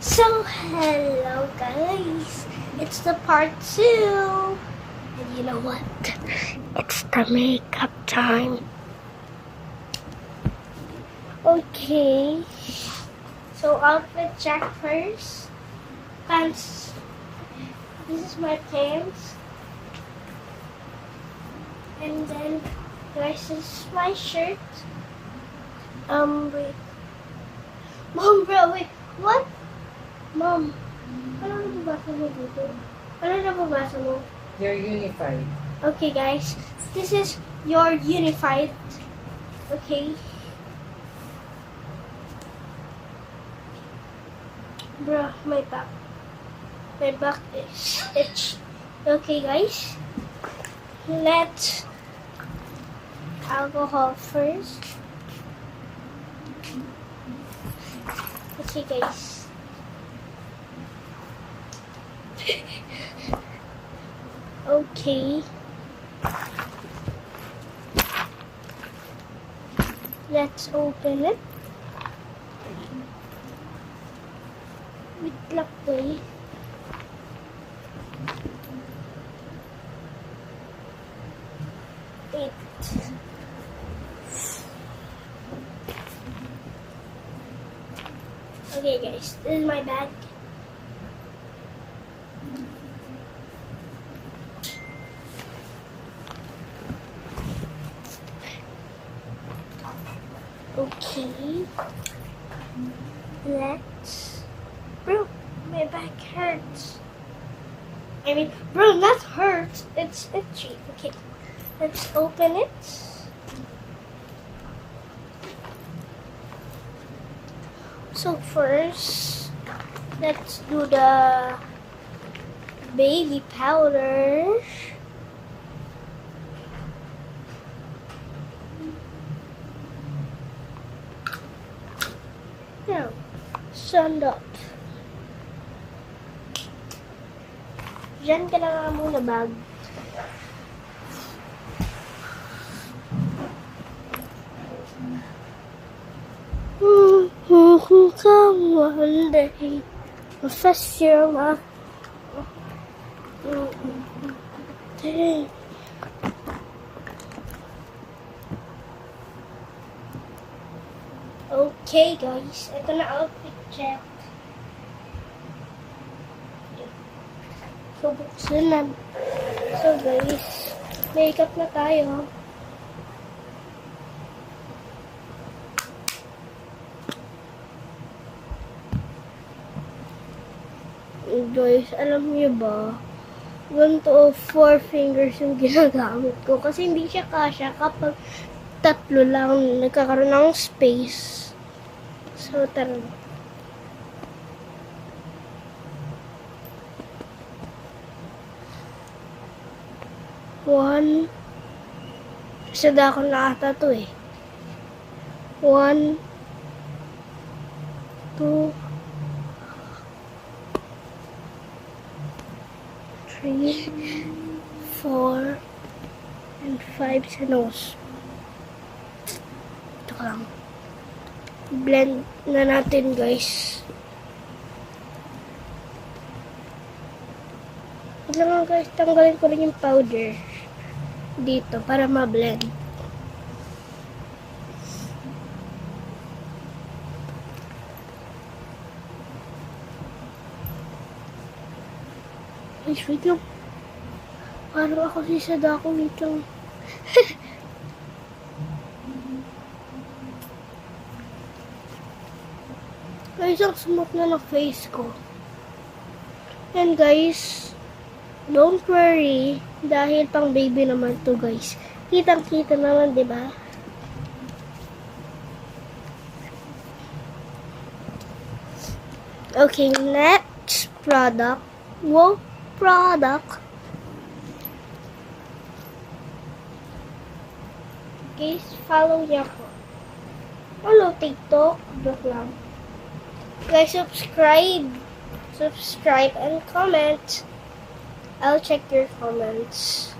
So, hello guys, it's the part 2, and you know what, it's the makeup time. Okay, so outfit check first. Pants, this is my pants, and then guys, this is my shirt. Wait, Mom, bro, wait, what? Mom, ano nababasa mo dito? Ano nababasa mo? You're unified. Okay, guys. This is your unified. Okay. Bro, my back. My back is itchy. Okay, guys. Let's alcohol first. Okay, guys. Okay. Let's open it. With luck, way. Wait. Okay, guys. This is my bag. Okay, let's, bro, my back hurts. I mean, bro, not hurts, it's itchy. Okay, let's open it. So first, let's do the baby powder. Now, stand up. Diyan ka na nga muna, bag. Come one day, confess your love. Okay guys, ito na outfit check. So buksan na. So guys, makeup na tayo. Guys, alam niyo ba, 1 to 4 fingers yung ginagamit ko kasi hindi siya kasya kapag tatlo lang nagkakaroon ng space. So, tara. One. Sada ako na ata to eh. 1, 2, 3, 4, and 5 sa nose. Ito lang. Blend na natin guys. Ito lang guys, tanggalin ko rin yung powder dito para ma-blend. Guys, wait lang. Parang ako si Sadako, wait lang. Guys, ang smooth na ng face ko. And guys, don't worry, dahil pang baby naman to guys. Kitang-kita naman, di ba? Okay, next product. Wow, product. Guys, follow niya ako. Follow TikTok. Joke lang. Guys, subscribe and comment. I'll check your comments.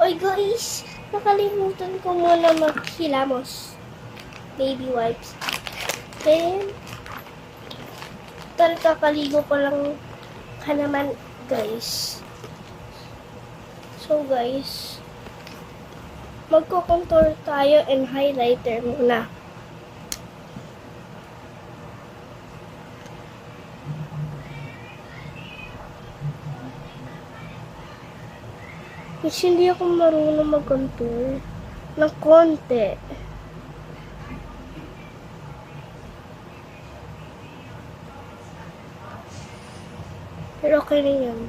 Oy guys, nakalimutan ko muna maghilamos. baby wipes. Then, kakaligo ko lang ka naman, guys. So, guys, magko-contour tayo and highlighter muna. Kasi hindi ako marunong mag-contour ng konti. Pero okay na yan.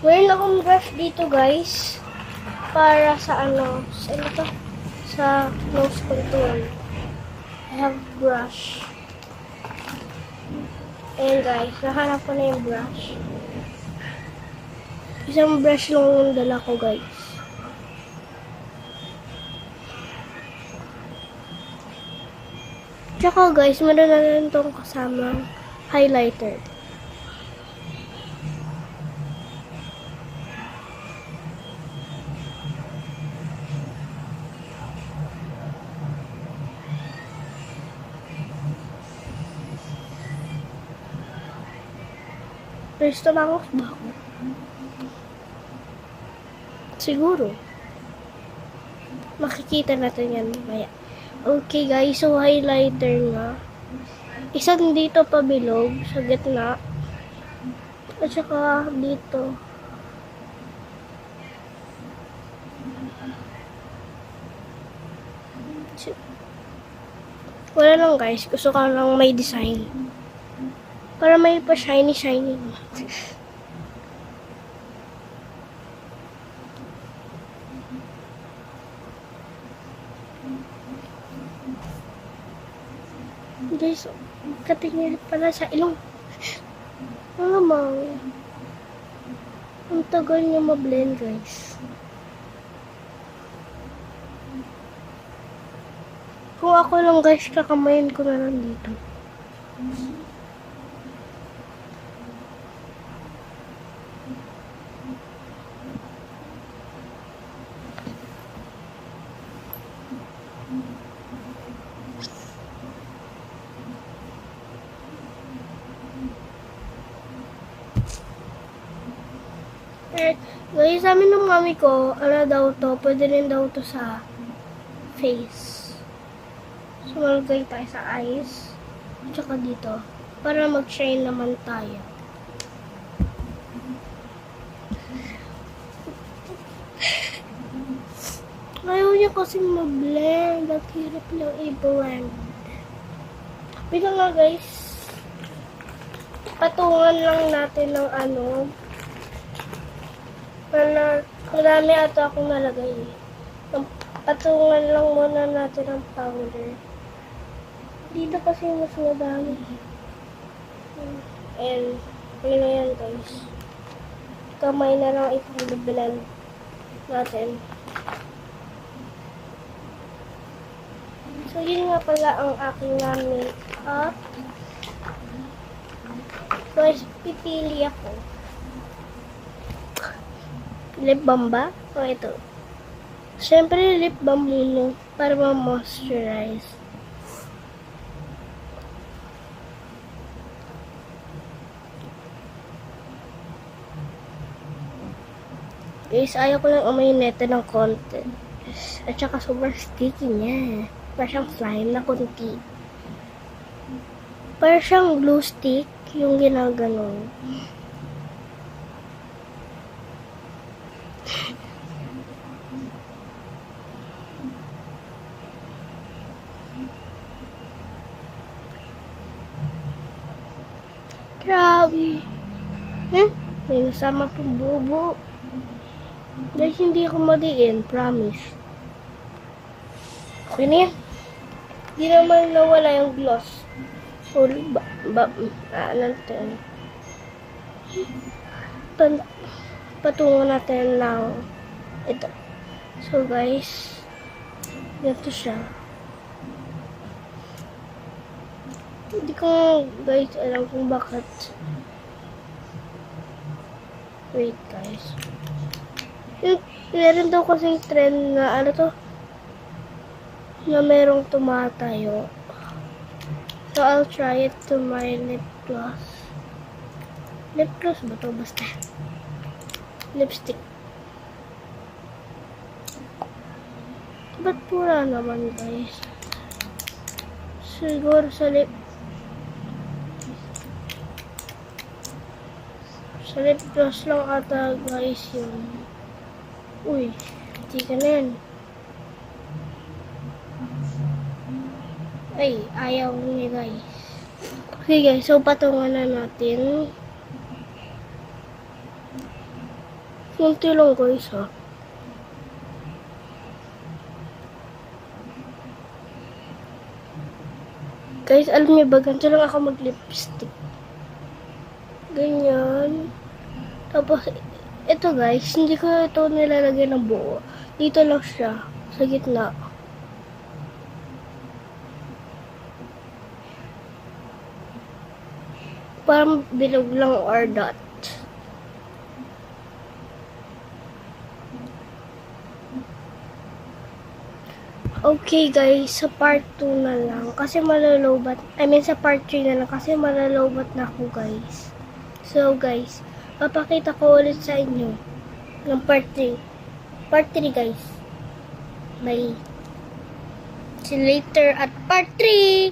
Mayroon akong brush dito, guys. Para sa sa nose contour. I have brush. Ayan, guys. Nahanap ko na yung brush. Isang brush lang yung dala ko, guys. Tsaka, guys, meron na rin itong kasamang highlighter. First na ba ako? Siguro. Makikita natin yan mamaya. Okay, guys. So, highlighter na. Isang dito pabilog sa gitna. At saka dito. Wala lang, guys. Gusto ko lang may design. Para may pa shiny. Guys, katingin pala sa ilong. Malamang. Ang tagal niya ma-blend, guys. Kung ako lang, guys, kakamayin ko na lang dito. Guys, sabi ng mami ko, daw to, pwede rin daw to sa face. So, malagay tayo sa eyes, tsaka dito, para mag-shine naman tayo. Ayaw niya kasing mag-blend, at hirap lang i-blend. Pero nga, guys, patungan lang natin ng marami ata akong nalagay. Patungan lang muna natin ang powder. Dito kasi mas madami. And, yun na yan, guys. Kamay na lang ipag-blend natin. So, yun nga pala ang aking makeup. Guys, pipili ako. Lip balm ba? O ito? Siyempre, lip balm muna para ma-moisturize. Guys, ayaw ko lang umayin neto ng konti. At saka sobrang sticky niya. Para siyang slime na kunti. Para siyang glue stick yung ginaganon. Grabe. May nasama pong bubo. Dahil hindi ako madiin, promise. Okay na yan. Hindi naman nawala yung gloss. So, patungo natin ng ito. So, guys, ganito siya. Hindi ko, guys, alam kung bakit. Wait, guys. Yung, meron daw kasing trend na, ano to, na merong tumatayo. So, I'll try it to my lip gloss. Lip gloss ba to? Basta. Lipstick. Ba't pura naman, guys? Siguro sa lip gloss lang ata, guys, yun. Uy, hindi ka na yan. Ay, ayaw niya, guys. Okay, guys, so patungan na natin. Kunti lang, guys, ha. Guys, alam niyo ba, ganito lang ako mag-lipstick. Ganyan. Tapos, ito guys, hindi ko ito nilalagay ng buo. Dito lang siya, sa gitna. Parang bilog lang or dot. Okay guys, sa part 2 na lang kasi malalobat. Sa part 3 na lang kasi malalobat na ako guys. So guys, papakita ko ulit sa inyo ng part 3. Part 3 guys. Bye. See you later at part 3!